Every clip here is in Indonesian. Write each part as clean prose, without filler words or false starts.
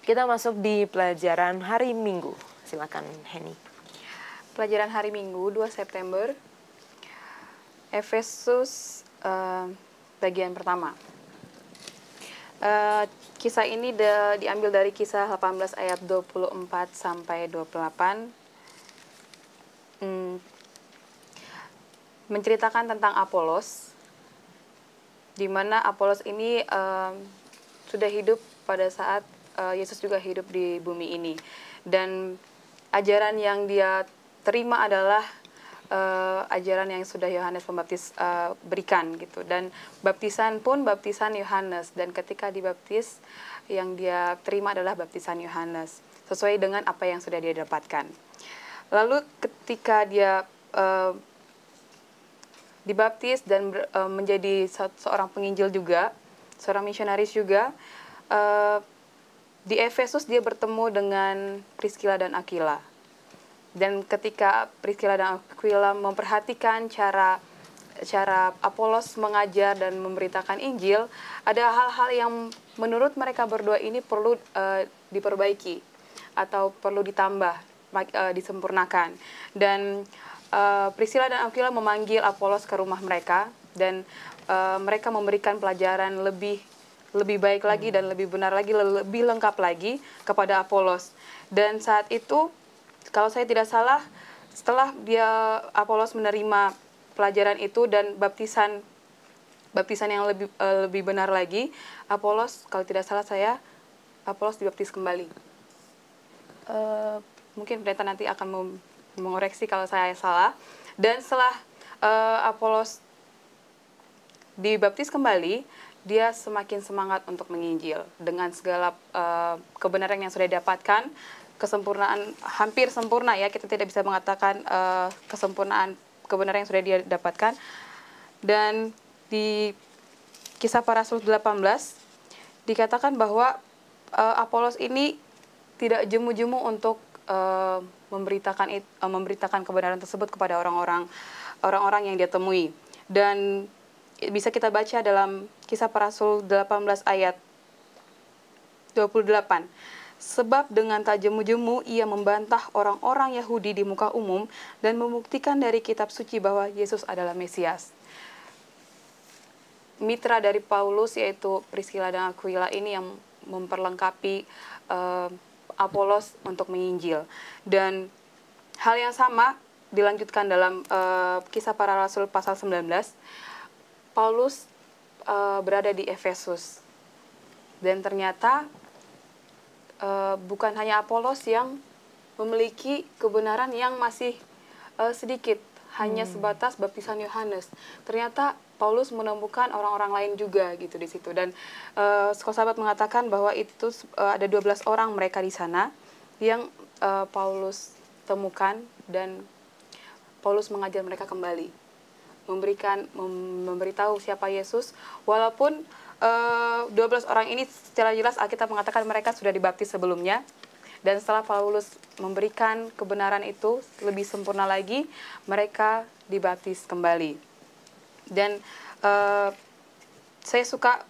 Kita masuk di pelajaran hari Minggu. Silakan Henny. Pelajaran hari Minggu 2 September, Efesus bagian pertama. Kisah ini diambil dari kisah 18 ayat 24 sampai 28. Menceritakan tentang Apolos, di mana Apolos ini sudah hidup pada saat Yesus juga hidup di bumi ini. Dan ajaran yang dia terima adalah ajaran yang sudah Yohanes Pembaptis berikan gitu. Dan baptisan pun baptisan Yohanes, dan ketika dibaptis yang dia terima adalah baptisan Yohanes sesuai dengan apa yang sudah dia dapatkan. Lalu ketika dia dibaptis dan menjadi seorang penginjil juga, seorang misionaris juga, di Efesus dia bertemu dengan Priscilla dan Aquila. Dan ketika Priscilla dan Aquila memperhatikan cara Apolos mengajar dan memberitakan Injil, ada hal-hal yang menurut mereka berdua ini perlu diperbaiki atau perlu ditambah, disempurnakan. Dan Priscilla dan Aquila memanggil Apolos ke rumah mereka, dan mereka memberikan pelajaran lebih baik lagi dan lebih benar lagi, lebih lengkap lagi kepada Apolos. Dan saat itu, kalau saya tidak salah, setelah Apolos menerima pelajaran itu dan baptisan yang lebih benar lagi, Apolos, kalau tidak salah Apolos dibaptis kembali. Mungkin pendeta nanti akan mengoreksi kalau saya salah. Dan setelah Apolos dibaptis kembali, dia semakin semangat untuk menginjil dengan segala kebenaran yang sudah didapatkan. Kesempurnaan hampir sempurna, ya, kita tidak bisa mengatakan kesempurnaan kebenaran yang sudah dia dapatkan. Dan di Kisah Para Rasul 18 dikatakan bahwa Apolos ini tidak jemu-jemu untuk memberitakan kebenaran tersebut kepada orang-orang yang dia temui. Dan bisa kita baca dalam Kisah Para Rasul 18 ayat 28. Sebab dengan tak jemu-jemu ia membantah orang-orang Yahudi di muka umum dan membuktikan dari kitab suci bahwa Yesus adalah Mesias. Mitra dari Paulus yaitu Priscilla dan Aquila ini yang memperlengkapi Apolos untuk menginjil. Dan hal yang sama dilanjutkan dalam Kisah Para Rasul pasal 19. Paulus berada di Efesus. Dan ternyata bukan hanya Apolos yang memiliki kebenaran yang masih sedikit, hanya sebatas baptisan Yohanes. Ternyata Paulus menemukan orang-orang lain juga gitu di situ. Dan sahabat mengatakan bahwa itu ada 12 orang mereka di sana yang Paulus temukan, dan Paulus mengajar mereka kembali, memberitahu siapa Yesus, walaupun 12 orang ini secara jelas Alkitab mengatakan mereka sudah dibaptis sebelumnya. Dan setelah Paulus memberikan kebenaran itu lebih sempurna lagi, mereka dibaptis kembali. Dan saya suka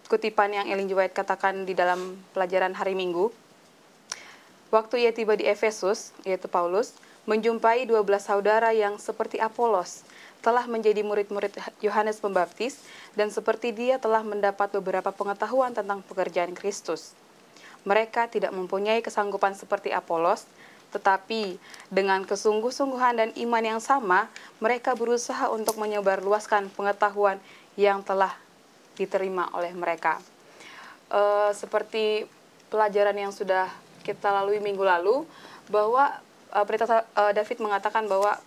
kutipan yang Ellen G. White katakan di dalam pelajaran hari Minggu. Waktu ia tiba di Efesus, yaitu Paulus, menjumpai 12 saudara yang seperti Apolos telah menjadi murid-murid Yohanes Pembaptis, dan seperti dia telah mendapat beberapa pengetahuan tentang pekerjaan Kristus. Mereka tidak mempunyai kesanggupan seperti Apolos, tetapi dengan kesungguh-sungguhan dan iman yang sama, mereka berusaha untuk menyebarluaskan pengetahuan yang telah diterima oleh mereka. Seperti pelajaran yang sudah kita lalui minggu lalu, bahwa Pendeta David mengatakan bahwa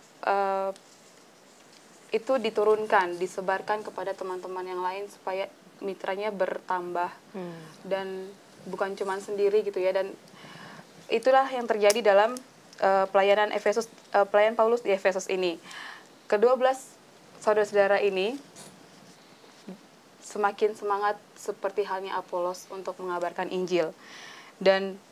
itu diturunkan, disebarkan kepada teman-teman yang lain supaya mitranya bertambah dan bukan cuma sendiri gitu ya. Dan itulah yang terjadi dalam pelayanan Paulus di Efesus ini. Ke-12 saudara-saudara ini semakin semangat seperti halnya Apolos untuk mengabarkan Injil. Dan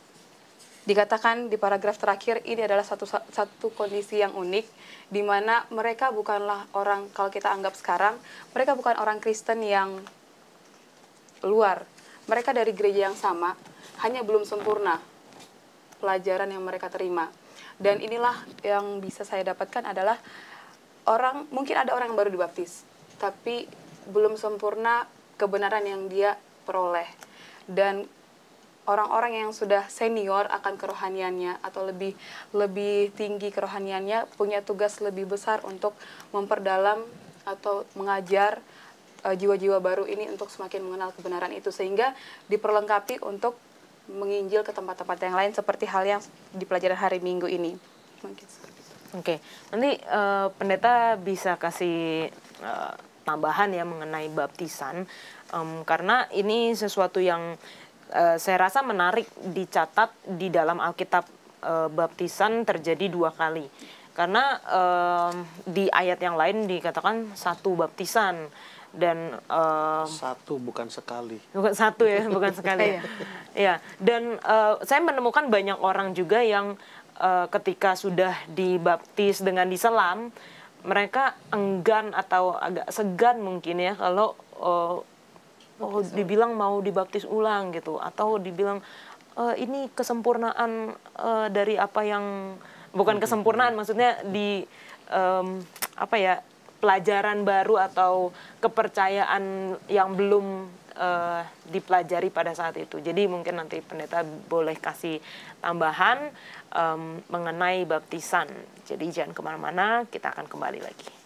dikatakan di paragraf terakhir, ini adalah satu kondisi yang unik, di mana mereka bukanlah orang, kalau kita anggap sekarang, mereka bukan orang Kristen yang luar. Mereka dari gereja yang sama, hanya belum sempurna pelajaran yang mereka terima. Dan inilah yang bisa saya dapatkan adalah mungkin ada orang yang baru dibaptis, tapi belum sempurna kebenaran yang dia peroleh. Dan orang-orang yang sudah senior akan kerohaniannya atau lebih tinggi kerohaniannya punya tugas lebih besar untuk memperdalam atau mengajar jiwa-jiwa baru ini untuk semakin mengenal kebenaran itu, sehingga diperlengkapi untuk menginjil ke tempat-tempat yang lain seperti hal yang di pelajaran hari Minggu ini. Mungkin seperti itu. Oke, nanti pendeta bisa kasih tambahan ya mengenai baptisan, karena ini sesuatu yang saya rasa menarik dicatat di dalam Alkitab. Baptisan terjadi 2 kali, karena di ayat yang lain dikatakan 1 baptisan. Dan 1 bukan sekali. Bukan 1 ya, bukan sekali. Ya, dan saya menemukan banyak orang juga yang ketika sudah dibaptis dengan diselam, mereka enggan atau agak segan mungkin ya kalau dibilang mau dibaptis ulang gitu, atau dibilang ini kesempurnaan dari apa yang bukan kesempurnaan, maksudnya di apa ya, pelajaran baru atau kepercayaan yang belum dipelajari pada saat itu. Jadi mungkin nanti pendeta boleh kasih tambahan mengenai baptisan. Jadi jangan kemana-mana, kita akan kembali lagi.